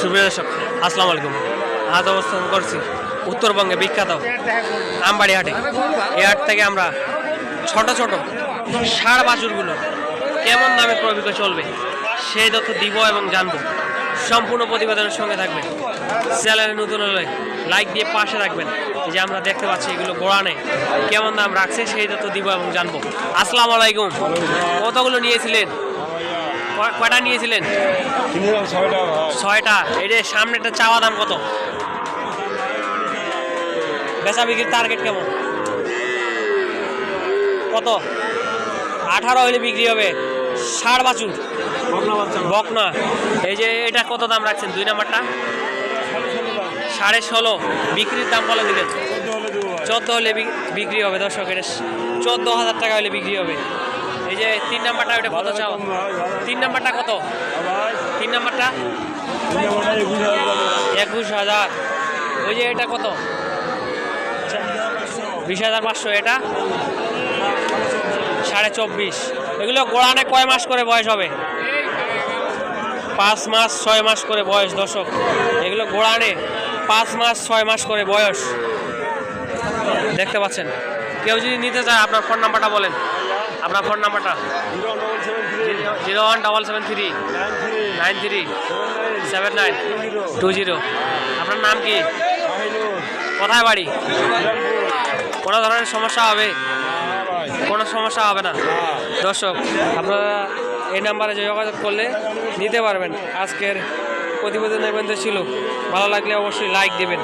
সুপ্রিয় দর্শক আসসালামু আলাইকুম। আজ অবস্থান করছি উত্তরবঙ্গে বিখ্যাত আমবাড়ি হাটে। এই হাট থেকে আমরা ছোট ছোট ষাঁড় বাছুরগুলো কেমন দামে ক্রয় বিক্রয় চলবে সেই তথ্য দিব এবং জানবো। সম্পূর্ণ প্রতিবেদনের সঙ্গে থাকবেন। চ্যানেলে নতুন হলে লাইক দিয়ে পাশে রাখবেন। যে আমরা দেখতে পাচ্ছি এগুলো গোড়ানে কেমন দাম রাখছে সেই তথ্য দিব এবং জানবো। আসসালামু আলাইকুম। কতগুলো নিয়েছিলেন? কয়টা নিয়েছিলেন? 6টা। এই যে সামনেটা চাওয়া দাম কত? বেচা বিক্রির টার্গেট কেমন? কত? 18 হলে বিক্রি হবে। ষাঁড় বাছুর বকনা। এই যে এটা কত দাম রাখছেন? 2 নাম্বারটা 16.5। বিক্রির দাম বলে দিলেন 14 হলে বিক্রি হবে। দর্শক এটা 14,000 টাকা হলে বিক্রি হবে। এই যে 3 নাম্বারটা ওটা কত চাও? 3 নাম্বারটা কত? 3 নাম্বারটা 21,000। ওই যে এটা কত? 20,500। এটা 24.5। এগুলো গোড়ানে কয় মাস করে বয়স হবে? 5 মাস 6 মাস করে বয়স। দর্শক এগুলো গোড়ানে 5 মাস 6 মাস করে বয়স দেখতে পাচ্ছেন। কেউ যদি নিতে চায় আপনার ফোন নাম্বারটা বলেন। আপনার ফোন নাম্বারটা 0177393792 আপনার নাম কি? কোথায় বাড়ি? কোনো ধরনের সমস্যা হবে? কোনো সমস্যা হবে না। দর্শক আপনারা এই নাম্বারে যোগাযোগ করলে নিতে পারবেন। আজকের প্রতিবেদনের মধ্যে ছিল। ভালো লাগলে অবশ্যই লাইক দেবেন।